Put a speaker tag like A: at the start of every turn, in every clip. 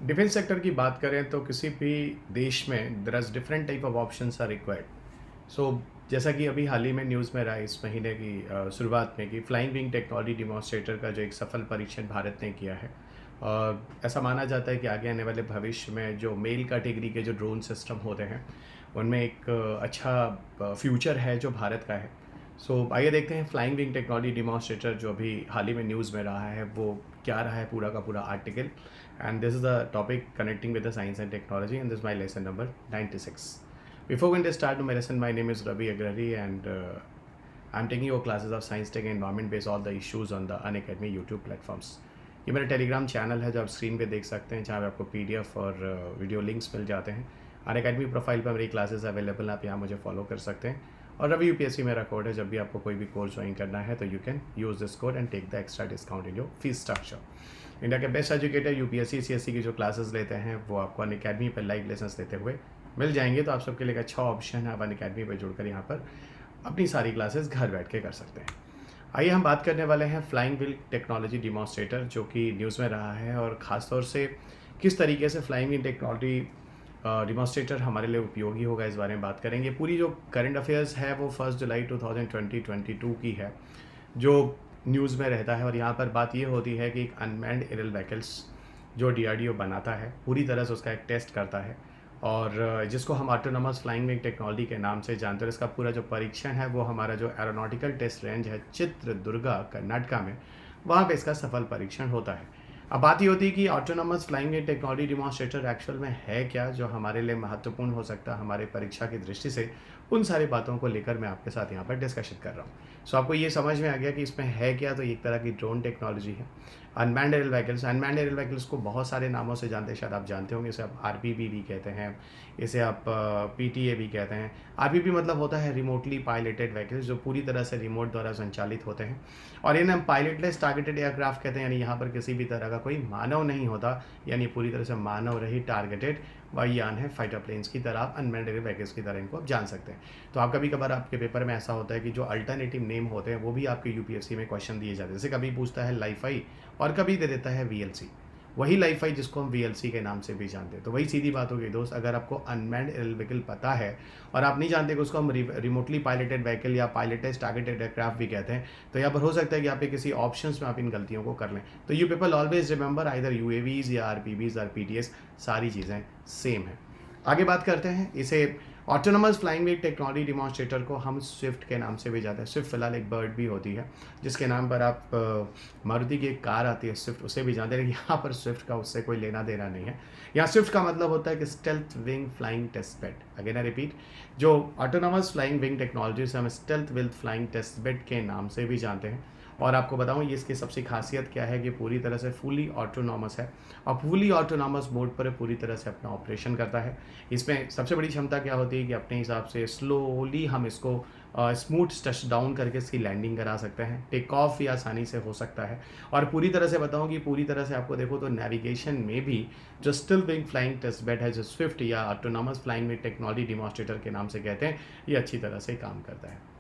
A: Defence sector की बात करें तो किसी भी देश में there are different type of options are required. So जैसा कि अभी हाल ही में न्यूज़ में रहा इस महीने की शुरुआत में कि फ्लाइंग विंग टेक्नोलॉजी डिमॉन्स्ट्रेटर का जो एक सफल परीक्षण भारत ने किया है। ऐसा माना जाता है कि आगे आने वाले भविष्य में जो मेल कैटेगरी के जो ड्रोन सिस्टम होते हैं उनमें एक अच्छा फ्यूचर है जो भारत का है। सो आइए देखते हैं फ्लाइंग विंग टेक्नोलॉजी डिमॉन्स्ट्रेटर जो अभी हाल ही में न्यूज़ में रहा है वो क्या रहा है पूरा का पूरा article. And this is the topic connecting with the science and technology, and this is my lesson number 96. Before going to start my lesson, my name is Ravi Agrari, and I'm taking your classes of science, tech, and environment based all the issues on the Unacademy YouTube platforms. ये मेरा Telegram channel है जो आप screen पे देख सकते हैं, जहाँ पे आपको पीडीएफ और वीडियो लिंक्स मिल जाते हैं। अनअकैडमी प्रोफाइल पर मेरी क्लासेस अवेलेबल हैं, आप यहाँ मुझे फॉलो कर सकते हैं। और रवि यूपीएससी मेरा कोड है, जब भी आपको कोई भी कोर्स ज्वाइन करना है तो you can use this code and take the extra discount in your fees structure. India के बेस्ट एजुकेटर यूपीएससी सीएससी की जो क्लासेस लेते हैं वो आपको अनअकैडमी पर लाइव लेसन्स लेते हुए मिल जाएंगे। तो आप सबके लिए एक अच्छा ऑप्शन है, आप अनअकैडमी पर जुड़कर यहाँ पर अपनी सारी क्लासेस घर बैठ के कर सकते हैं। आइए हम बात करने वाले हैं फ्लाइंग व्हील टेक्नोलॉजी डिमॉन्स्ट्रेटर जो कि न्यूज़ में रहा है, और ख़ासतौर से किस तरीके से फ्लाइंग व्हील टेक्नोलॉजी डिमॉन्स्ट्रेटर हमारे लिए उपयोगी होगा, इस बारे में बात करेंगे। पूरी जो करंट अफेयर्स है वो 1 जुलाई 2022 की है जो न्यूज़ में रहता है। और यहाँ पर बात ये होती है कि एक अनमैन्ड एरियल व्हीकल्स जो डीआरडीओ बनाता है पूरी तरह से उसका एक टेस्ट करता है, और जिसको हम ऑटोनोमस फ्लाइंग विंग टेक्नोलॉजी के नाम से जानते हैं। इसका पूरा जो परीक्षण है वो हमारा जो एरोनॉटिकल टेस्ट रेंज है चित्रदुर्गा कर्नाटका में, वहाँ पे इसका सफल परीक्षण होता है। अब बात ये होती है कि autonomous flying wing technology demonstrator actual में है क्या, जो हमारे लिए महत्वपूर्ण हो सकता है हमारे परीक्षा की दृष्टि से। उन सारी बातों को लेकर मैं आपके साथ यहाँ पर डिस्कशन कर रहा हूँ। सो आपको ये समझ में आ गया कि इसमें है क्या, तो एक तरह की ड्रोन टेक्नोलॉजी है। Unmanned aerial vehicles, unmanned aerial vehicles को बहुत सारे नामों से जानते हैं, शायद आप जानते होंगे। इसे आप आरपीवी भी कहते हैं, इसे आप पीटीए भी कहते हैं। आरपीवी मतलब होता है रिमोटली पायलटेड व्हीकल्स, जो पूरी तरह से रिमोट द्वारा संचालित होते हैं। और इन्हें हम पायलटलेस टारगेटेड एयरक्राफ्ट कहते हैं, यानी यहाँ पर किसी भी तरह का कोई मानव नहीं होता, यानी पूरी तरह से मानव रहित टारगेटेड वायुयान है, फाइटर प्लेन्स की तरह, अनमैन्ड एरियल व्हीकल्स की तरह इनको आप जान सकते हैं। तो आप कभी कभार आपके पेपर में ऐसा होता है कि जो अल्टरनेटिव नेम होते हैं वो भी आपके यूपीएससी में क्वेश्चन दिए जाते हैं। जैसे कभी पूछता है लाइफाई और कभी दे देता है वीएलसी, वही लाइफाई जिसको हम वीएलसी के नाम से भी जानते हैं। तो वही सीधी बात होगी दोस्त, अगर आपको अनमैन्ड एरियल व्हीकल पता है और आप नहीं जानते कि उसको हम रिमोटली पायलटेड व्हीकल या पायलटेड टारगेटेड एयरक्राफ्ट भी कहते हैं, तो यहाँ पर हो सकता है कि आप किसी ऑप्शंस में आप इन गलतियों को कर लें। तो you people always remember either UAVs या आरपीवीज और पीटीएस, सारी चीज़ें सेम है। आगे बात करते हैं, इसे autonomous flying wing technology demonstrator को हम स्विफ्ट के नाम से भी जानते हैं। स्विफ्ट फिलहाल एक बर्ड भी होती है जिसके नाम पर आप मारुति की एक कार आती है स्विफ्ट, उसे भी जानते हैं, लेकिन यहाँ पर स्विफ्ट का उससे कोई लेना देना नहीं है। यहाँ स्विफ्ट का मतलब होता है कि stealth wing flying test bed. Again I repeat, जो ऑटोनोमस फ्लाइंग विंग टेक्नोलॉजी से हम stealth wing flying test bed के नाम से भी जानते हैं। और आपको बताऊं ये इसकी सबसे खासियत क्या है कि पूरी तरह से फुली ऑटोनॉमस है, और फुली ऑटोनॉमस मोड पर पूरी तरह से अपना ऑपरेशन करता है। इसमें सबसे बड़ी क्षमता क्या होती है कि अपने हिसाब से स्लोली हम इसको स्मूथ टच डाउन करके इसकी लैंडिंग करा सकते हैं। टेक ऑफ भी आसानी से हो सकता है। और पूरी तरह से बताऊं कि पूरी तरह से आपको देखो तो नेविगेशन में भी जो stealth wing flying test bed है, जो स्विफ्ट या autonomous flying wing technology demonstrator के नाम से कहते हैं, ये अच्छी तरह से काम करता है।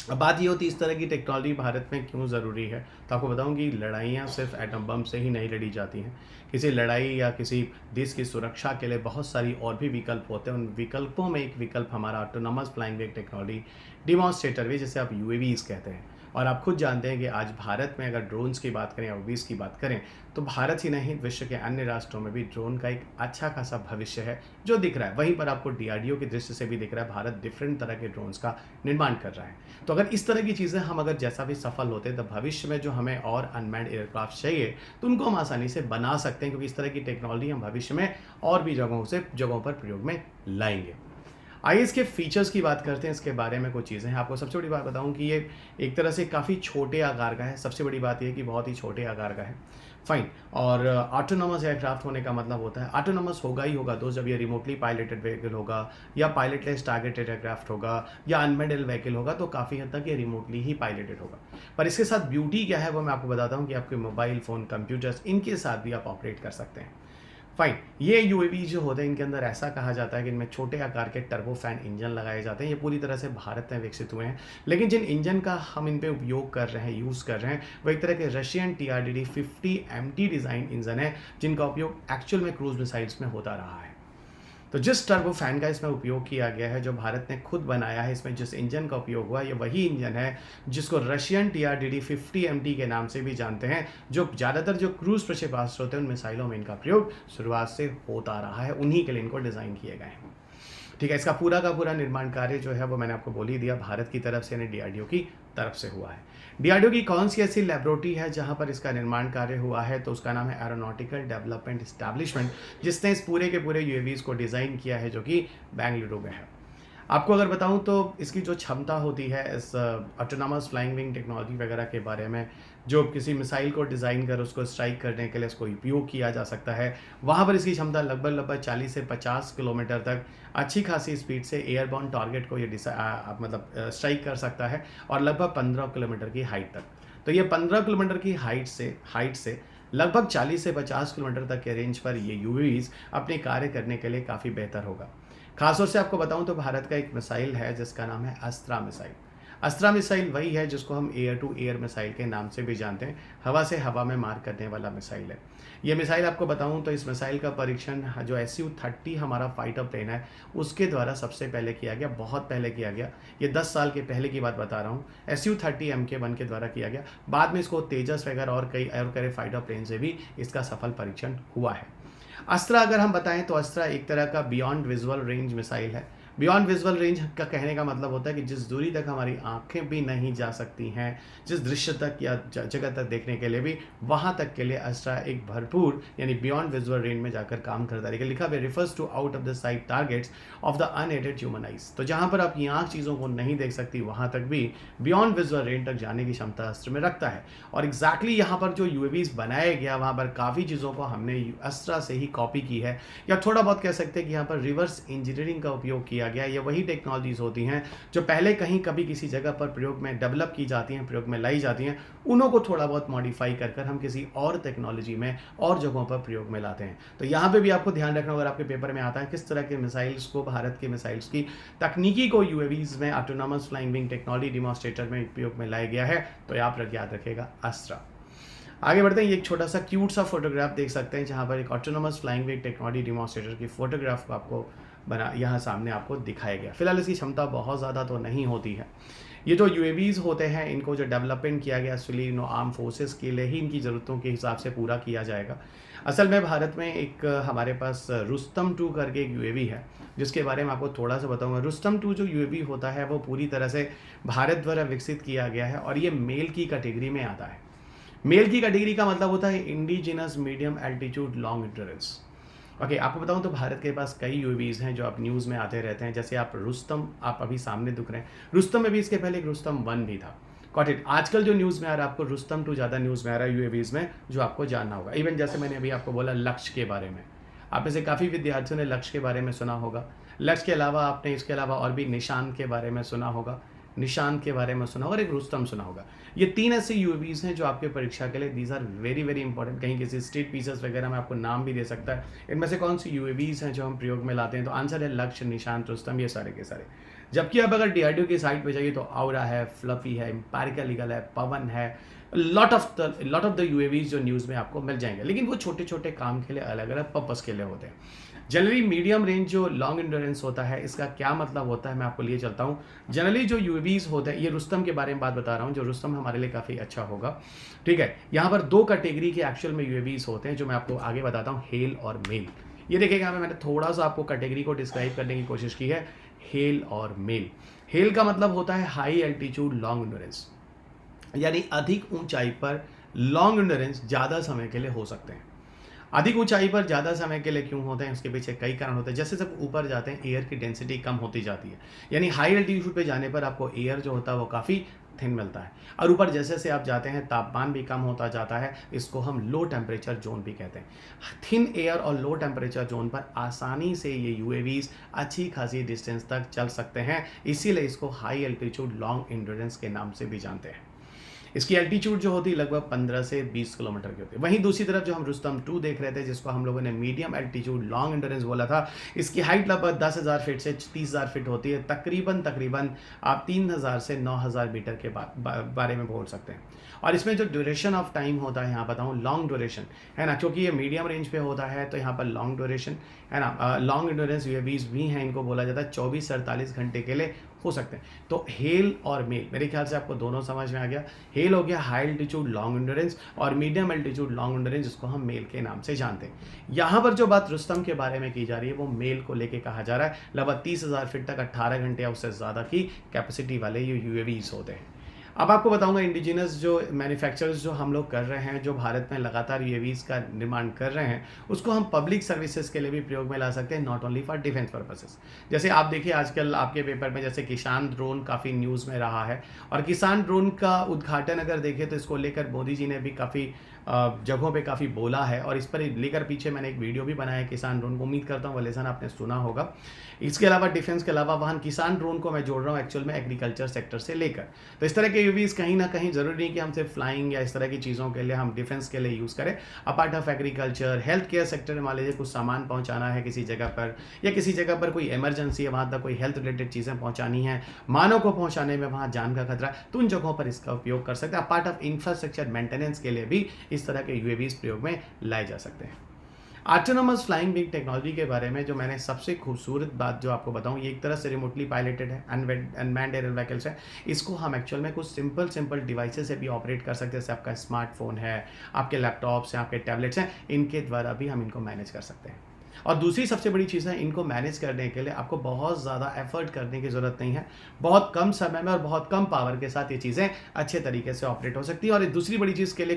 A: अब बात ये होती है इस तरह की टेक्नोलॉजी भारत में क्यों ज़रूरी है, तो आपको बताऊं कि लड़ाइयाँ सिर्फ एटम बम से ही नहीं लड़ी जाती हैं। किसी लड़ाई या किसी देश की सुरक्षा के लिए बहुत सारी और भी विकल्प होते हैं। उन विकल्पों में एक विकल्प हमारा autonomous flying wing technology demonstrator भी, जिसे आप यूएवीज कहते हैं। और आप खुद जानते हैं कि आज भारत में अगर ड्रोन्स की बात करें, यूएवीज की बात करें, तो भारत ही नहीं विश्व के अन्य राष्ट्रों में भी ड्रोन का एक अच्छा खासा भविष्य है जो दिख रहा है। वहीं पर आपको डीआरडीओ की दृष्टि से भी दिख रहा है, भारत डिफरेंट तरह के ड्रोन्स का निर्माण कर रहा है। तो अगर इस तरह की चीज़ें हम अगर जैसा भी सफल होते हैं, तो भविष्य में जो हमें और अनमैन्ड एयरक्राफ्ट चाहिए तो उनको हम आसानी से बना सकते हैं, क्योंकि इस तरह की टेक्नोलॉजी हम भविष्य में और भी जगहों पर प्रयोग में लाएंगे। आइए इसके फीचर्स की बात करते हैं, इसके बारे में कुछ चीज़ें हैं। आपको सबसे बड़ी बात बताऊं कि ये एक तरह से काफ़ी छोटे आकार का है। सबसे बड़ी बात ये कि बहुत ही छोटे आकार का है, फाइन। और ऑटोनोमस एयरक्राफ्ट होने का मतलब होता है ऑटोनोमस होगा ही होगा दोस्त, जब ये रिमोटली पायलटेड व्हीकल होगा या पायलटलेस टारगेटेड एयरक्राफ्ट होगा या अनमैन्ड एरियल व्हीकल होगा, तो काफ़ी हद तक ये रिमोटली ही पायलटेड होगा। पर इसके साथ ब्यूटी क्या है वो मैं आपको बताता हूँ कि आपके मोबाइल फ़ोन, कंप्यूटर्स, इनके साथ भी आप ऑपरेट कर सकते हैं। फाइन। ये यूएवी जो होते हैं इनके अंदर ऐसा कहा जाता है कि इनमें छोटे आकार के टर्बोफैन इंजन लगाए जाते हैं। ये पूरी तरह से भारत में विकसित हुए हैं, लेकिन जिन इंजन का हम इन पे उपयोग कर रहे हैं, यूज़ कर रहे हैं, वो एक तरह के Russian TRDD 50MT design engine है, जिनका उपयोग एक्चुअल में क्रूज मिसाइल्स में होता रहा है। तो जिस टर्बोफैन का इसमें उपयोग किया गया है, जो भारत ने खुद बनाया है, इसमें जिस इंजन का उपयोग हुआ, ये वही इंजन है जिसको रशियन TRDD 50MT के नाम से भी जानते हैं, जो ज़्यादातर जो क्रूज प्रक्षेपास्त्र होते हैं उन मिसाइलों में इनका प्रयोग शुरुआत से होता रहा है। उन्हीं के लिए इनको डिज़ाइन किए गए हैं। ठीक है, इसका पूरा का पूरा निर्माण कार्य जो है वो मैंने आपको बोल ही दिया, भारत की तरफ से यानी DRDO की तरफ से हुआ है। DRDO की कौन सी ऐसी लैबोरेटरी है जहां पर इसका निर्माण कार्य हुआ है, तो उसका नाम है एरोनॉटिकल डेवलपमेंट एस्टैब्लिशमेंट, जिसने इस पूरे के पूरे यूएवीज को डिज़ाइन किया है, जो कि बेंगलुरु में है। आपको अगर बताऊं तो इसकी जो क्षमता होती है इस ऑटोनॉमस फ्लाइंग विंग टेक्नोलॉजी वगैरह के बारे में, जो किसी मिसाइल को डिज़ाइन कर उसको स्ट्राइक करने के लिए इसको उपयोग किया जा सकता है, वहाँ पर इसकी क्षमता लगभग 40 से 50 किलोमीटर तक अच्छी खासी स्पीड से एयरबॉर्न टारगेट को ये स्ट्राइक कर सकता है, और लगभग 15 किलोमीटर की हाइट तक। तो ये 15 किलोमीटर की हाइट से लगभग 40 से 50 किलोमीटर तक के रेंज पर ये यूएवीज अपने कार्य करने के लिए काफ़ी बेहतर होगा। खासतौर से आपको बताऊं तो भारत का एक मिसाइल है जिसका नाम है अस्त्रा मिसाइल। अस्त्रा मिसाइल वही है जिसको हम एयर टू एयर मिसाइल के नाम से भी जानते हैं, हवा से हवा में मार करने वाला मिसाइल है। ये मिसाइल आपको बताऊं तो इस मिसाइल का परीक्षण जो SU-30 हमारा फाइटर प्लेन है उसके द्वारा सबसे पहले किया गया, बहुत पहले किया गया। ये 10 साल के पहले की बात बता रहा हूँ। SU-30 MK-1 के द्वारा किया गया। बाद में इसको तेजस वगैरह और कई फाइटर प्लेन से भी इसका सफल परीक्षण हुआ है। अस्त्रा अगर हम बताएं तो अस्त्रा एक तरह का बियॉन्ड विजुअल रेंज मिसाइल है। बियॉन्ड विजुअल रेंज का कहने का मतलब होता है कि जिस दूरी तक हमारी आंखें भी नहीं जा सकती हैं, जिस दृश्य तक या जगह तक देखने के लिए भी, वहाँ तक के लिए अस्त्रा एक भरपूर यानी बियॉन्ड विजुअल रेंज में जाकर काम करता है। लिखा हुआ refers to out of the sight targets of the unaided human eyes. तो जहाँ पर आपकी आँख चीज़ों को नहीं देख सकती, वहाँ तक भी बियॉन्ड विजुअल रेंज तक जाने की क्षमता अस्त्र में रखता है। और एग्जैक्टली यहाँ पर जो यूएवीज बनाया गया, वहाँ पर काफ़ी चीज़ों को हमने अस्त्रा से ही कॉपी की है, या थोड़ा बहुत कह सकते हैं कि यहाँ पर रिवर्स इंजीनियरिंग का उपयोग किया गया। ये वही टेक्नोलॉजीज होती हैं जो पहले कहीं कभी किसी जगह पर प्रयोग में डेवलप की जाती हैं, प्रयोग में लाई जाती हैं, उन्हों को थोड़ा बहुत मॉडिफाई कर कर हम किसी और टेक्नोलॉजी में और जगहों पर प्रयोग में लाते हैं। तो यहाँ पे भी आपको ध्यान रखना, अगर आपके पेपर में आता है किस तरह के मिसाइल्स को, भारत के मिसाइल्स की तकनीकी को यूएवीज में autonomous flying wing technology demonstrator में उपयोग में लाया गया है, तो आप याद रखेगा अस्त्रा। आगे बढ़ते हैं, ये एक छोटा सा क्यूट सा फोटोग्राफ देख सकते हैं जहाँ पर एक autonomous flying wing technology demonstrator की फोटोग्राफ को आपको यहाँ सामने आपको दिखाया गया। फिलहाल इसकी क्षमता बहुत ज़्यादा तो नहीं होती है। ये जो यूएवीज होते हैं इनको जो डेवलपमेंट किया गया एक्चुअली आर्म फोर्सेस के लिए ही इनकी ज़रूरतों के हिसाब से पूरा किया जाएगा। असल में भारत में एक हमारे पास रुस्तम 2 करके एक यूएवी है, जिसके बारे में आपको थोड़ा सा बताऊंगा। रुस्तम 2 जो यूएवी होता है वो पूरी तरह से भारत द्वारा विकसित किया गया है, और ये मेल की कैटेगरी में आता है। मेल की कैटेगरी का मतलब होता है indigenous medium altitude long endurance. Okay, आपको बताऊं तो भारत के पास कई यूएवीज हैं जो आप न्यूज़ में आते रहते हैं। जैसे आप रुस्तम, आप अभी सामने दिख रहे हैं, रुस्तम में भी इसके पहले एक रुस्तम 1 भी था। Got it. आजकल जो न्यूज़ में आ रहा है आपको रुस्तम 2 ज़्यादा न्यूज़ में आ रहा है यूएवीज में, जो आपको जानना होगा। इवन जैसे मैंने अभी आपको बोला लक्ष्य के बारे में, आप में से काफ़ी विद्यार्थियों ने लक्ष्य के बारे में सुना होगा। लक्ष्य के अलावा आपने इसके अलावा और भी निशान के बारे में सुना होगा, निशान के बारे में सुना होगा, और एक रुस्तम सुना होगा। ये 3 ऐसे यूएवीज हैं जो आपके परीक्षा के लिए these are very very important. कहीं किसी स्टेट पीसेस वगैरह में आपको नाम भी दे सकता है। इनमें से कौन सी यूएवीज हैं जो हम प्रयोग में लाते हैं, तो आंसर है लक्ष्य, निशान, रुस्तम, ये सारे के सारे। जबकि अब अगर DRDO की साइट पे जाइए तो औरा है, फ्लफी है, एम्पायरिकल ईगल है, पवन है, लॉट ऑफ द यूएवीज जो न्यूज़ में आपको मिल जाएंगे, लेकिन वो छोटे छोटे काम के लिए, अलग अलग पर्पज़ के लिए होते हैं। जनरली मीडियम रेंज जो लॉन्ग एंड्योरेंस होता है, इसका क्या मतलब होता है मैं आपको लिए चलता हूँ। जनरली जो यूएवीज होते हैं, ये रुस्तम के बारे में बात बता रहा हूँ, जो रुस्तम हमारे लिए काफ़ी अच्छा होगा। ठीक है, यहाँ पर 2 कैटेगरी के एक्चुअल में यूएवीज होते हैं जो मैं आपको आगे बताता हूँ, हेल और मेल। ये देखिएगा, यहाँ मैंने थोड़ा सा आपको कैटेगरी को डिस्क्राइब करने की कोशिश की है, हेल और मेल। हेल का मतलब होता है हाई एल्टीट्यूड लॉन्ग एंड्योरेंस, यानी अधिक ऊंचाई पर लॉन्ग एंड्योरेंस ज़्यादा समय के लिए हो सकते हैं। अधिक ऊंचाई पर ज़्यादा समय के लिए क्यों होते हैं, उसके पीछे कई कारण होते हैं। जैसे जब ऊपर जाते हैं एयर की डेंसिटी कम होती जाती है, यानी हाई एल्टीट्यूड पे जाने पर आपको एयर जो होता है वो काफ़ी थिन मिलता है, और ऊपर जैसे जैसे आप जाते हैं तापमान भी कम होता जाता है। इसको हम लो टेम्परेचर जोन भी कहते हैं। थिन एयर और लो टेम्परेचर जोन पर आसानी से ये यूएवीज अच्छी खासी डिस्टेंस तक चल सकते हैं, इसीलिए इसको हाई एल्टीट्यूड लॉन्ग एंड्योरेंस के नाम से भी जानते हैं। इसकी एल्टीट्यूड जो होती है लगभग 15 से 20 किलोमीटर की होती है। वहीं दूसरी तरफ जो हम रुस्तम 2 देख रहे थे, जिसको हम लोगों ने मीडियम एल्टीट्यूड लॉन्ग एंड्योरेंस बोला था, इसकी हाइट लगभग 10,000 फीट से 30,000 फीट होती है। तकरीबन आप 3,000 से 9,000 मीटर के बारे में बोल सकते हैं। और इसमें जो ड्यूरेशन ऑफ टाइम होता है, यहाँ बताऊँ लॉन्ग ड्यूरेशन है ना, क्योंकि ये मीडियम रेंज पे होता है तो यहाँ पर लॉन्ग ड्यूरेशन है ना, लॉन्ग एंड्योरेंस यूएवीज भी हैं, इनको बोला जाता है 24 से 48 घंटे के लिए हो सकते हैं। तो हेल और मेल, मेरे ख्याल से आपको दोनों समझ में आ गया। हेल हो गया हाई एल्टीट्यूड लॉन्ग एंड्योरेंस, और मीडियम एल्टीट्यूड लॉन्ग एंड्योरेंस जिसको हम मेल के नाम से जानते हैं। यहाँ पर जो बात रुस्तम के बारे में की जा रही है वो मेल को लेके कहा जा रहा है। लगभग 30,000 फीट तक 18 घंटे या उससे ज़्यादा की कैपेसिटी वाले ये यूएवीज होते हैं। अब आपको बताऊंगा इंडिजिनस जो मैन्युफैक्चरर्स जो हम लोग कर रहे हैं, जो भारत में लगातार यूएवीज का निर्माण कर रहे हैं, उसको हम पब्लिक सर्विसेज के लिए भी प्रयोग में ला सकते हैं, not only for defence purposes. जैसे आप देखिए आजकल आपके पेपर में जैसे किसान ड्रोन काफ़ी न्यूज़ में रहा है, और किसान ड्रोन का उद्घाटन अगर देखें तो इसको लेकर मोदी जी ने भी काफ़ी जगहों पे काफ़ी बोला है, और इस पर लेकर पीछे मैंने एक वीडियो भी बनाया है किसान ड्रोन को। उम्मीद करता हूँ वो लेसन आपने सुना होगा। इसके अलावा डिफेंस के अलावा वहाँ किसान ड्रोन को मैं जोड़ रहा हूँ एक्चुअल में एग्रीकल्चर सेक्टर से लेकर। तो इस तरह के यूवीज कहीं ना कहीं ज़रूरी नहीं कि हम सिर्फ फ्लाइंग या इस तरह की चीज़ों के लिए हम डिफेंस के लिए यूज़ करें। Apart of agriculture, health care sector में मान लीजिए कुछ सामान पहुँचाना है किसी जगह पर, या किसी जगह पर कोई इमरजेंसी है, वहाँ तक कोई हेल्थ रिलेटेड चीज़ें पहुँचानी है, मानव को पहुँचाने में वहाँ जान का खतरा, तो उन जगहों पर इसका उपयोग कर सकते हैं। अपार्ट ऑफ इंफ्रास्ट्रक्चर मेंटेनेंस के लिए भी इस तरह के यूएवीज प्रयोग में लाए जा सकते हैं। ऑटोनोमस फ्लाइंग विंग टेक्नोलॉजी के बारे में जो मैंने सबसे खूबसूरत बात जो आपको बताऊं, ये एक तरह से रिमोटली पायलटेड है, अनमैन्ड एरियल व्हीकल्स है। इसको हम एक्चुअल में कुछ सिंपल डिवाइसेस से भी ऑपरेट कर सकते हैं, जैसे आपका स्मार्टफोन है, आपके लैपटॉप्स हैं, आपके टैबलेट्स हैं, इनके द्वारा भी हम इनको मैनेज कर सकते हैं। और दूसरी सबसे बड़ी चीज़ है, इनको मैनेज करने के लिए आपको बहुत ज़्यादा एफर्ट करने की ज़रूरत नहीं है। बहुत कम समय में और बहुत कम पावर के साथ ये चीज़ें अच्छे तरीके से ऑपरेट हो सकती है। और दूसरी बड़ी चीज़ के लिए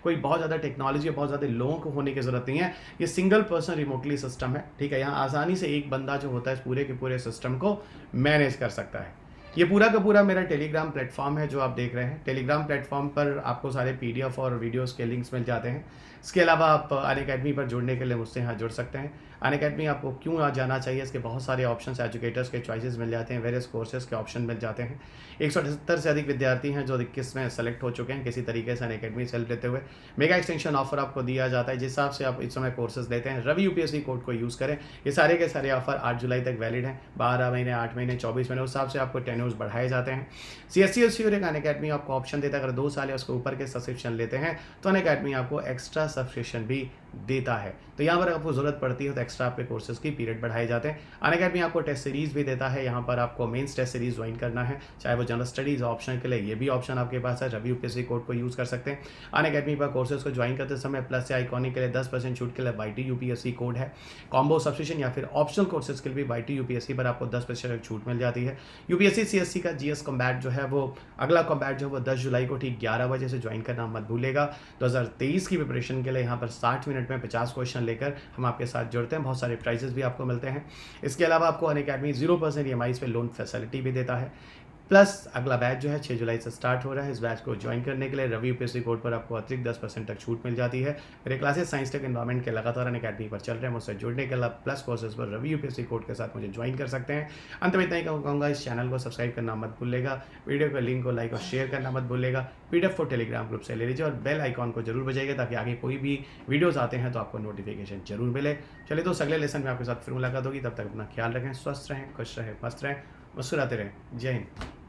A: कोई बहुत ज़्यादा टेक्नोलॉजी, बहुत ज़्यादा लोगों को होने की ज़रूरत नहीं है। ये सिंगल पर्सन रिमोटली सिस्टम है, ठीक है। यहाँ आसानी से एक बंदा जो होता है इस पूरे के पूरे सिस्टम को मैनेज कर सकता है। ये पूरा का पूरा मेरा टेलीग्राम प्लेटफॉर्म है जो आप देख रहे हैं। टेलीग्राम प्लेटफॉर्म पर आपको सारे पीडीएफ और वीडियोस के लिंक्स मिल जाते हैं। इसके अलावा आप अनअकैडमी पर जुड़ने के लिए मुझसे यहाँ जुड़ सकते हैं। अनअकैडमी आपको क्यों जाना चाहिए, इसके बहुत सारे ऑप्शंस, एजुकेटर्स के चॉइसेस मिल जाते हैं, वेरियस कोर्सेज के ऑप्शन मिल जाते हैं। 178 से अधिक विद्यार्थी हैं जो 21 में सेलेक्ट हो चुके हैं किसी तरीके से अनअकैडमी से हेल्प लेते हुए। मेगा एक्सटेंशन ऑफर आपको दिया जाता है, जिस हिसाब से आप इस समय कोर्सेज लेते हैं। रवि यूपीएससी कोड को यूज़ करें। ये सारे के सारे ऑफर 8 जुलाई तक वैलिड हैं। 12 महीने, 8 महीने, 24 महीने, उस हिसाब से आपको टेन्योर्स बढ़ाए जाते हैं। CSC और एक अनअकैडमी आपको ऑप्शन देता है, अगर 2 साल या उसके ऊपर के सब्सक्रिप्शन लेते हैं तो अनअकैडमी आपको एक्स्ट्रा सब्सक्रिप्शन भी देता है। तो यहाँ पर आपको ज़रूरत पड़ती है तो एक्स्ट्रा आपके कोर्सेज की पीरियड बढ़ाए जाते हैं। अनअकैडमी आपको टेस्ट सीरीज़ भी देता है। यहाँ पर आपको मेंस टेस्ट सीरीज़ ज्वाइन करना है, चाहे वो जनरल स्टडीज़ ऑप्शन के लिए, ये भी ऑप्शन आपके पास है। रवि यूपीएससी कोड को यूज़ कर सकते हैं। अनअकैडमी पर कोर्सेज को ज्वाइन करते समय प्लस या आइकॉनिक के लिए 10% छूट के लिए YT UPSC कोड है। कॉम्बो सब्सक्रिप्शन या फिर ऑप्शनल कोर्सेज के लिए भी YT UPSC पर आपको 10% छूट मिल जाती है। UPSC CSC का GS कॉम्बैट जो है वो अगला कॉम्बैट जो है वो 10 जुलाई को ठीक 11 बजे से ज्वाइन करना मत भूलेगा। 2023 की प्रिपरेशन के लिए यहाँ पर 60 मिनट में 50 क्वेश्चन लेकर हम आपके साथ जुड़ते हैं। बहुत सारे प्राइजेस भी आपको मिलते हैं। इसके अलावा आपको अनअकैडमी 0% EMI पे लोन फैसिलिटी भी देता है। प्लस अगला बैच जो है 6 जुलाई से स्टार्ट हो रहा है। इस बैच को ज्वाइन करने के लिए रवि यूपीएससी कोड पर आपको अतिरिक्त 10% तक छूट मिल जाती है। मेरे क्लासेस साइंस टेक एनवायरमेंट के लगातार अनअकैडमी पर चल रहे हैं। मुझसे जुड़ने के लिए प्लस कोर्सेज पर रवि यूपीएससी कोड के साथ मुझे ज्वाइन कर सकते हैं। अंत में इतना ही कहूँगा, इस चैनल को सब्सक्राइब करना मत भूलेगा, वीडियो के लिंक को लाइक और शेयर करना मत भूलेगा, PDF को टेलीग्राम ग्रुप से ले लीजिए और बेल आइकॉन को जरूर बजाइएगा ताकि आगे कोई भी वीडियोज़ आते हैं तो आपको नोटिफिकेशन जरूर मिले। चलिए दोस्त, अगले लेसन में आपके साथ फिर मुलाकात होगी। तब तक अपना ख्याल रखें, स्वस्थ रहें, खुश रहें, मस्त रहें, मुस्कुराते रहें। जय हिंद।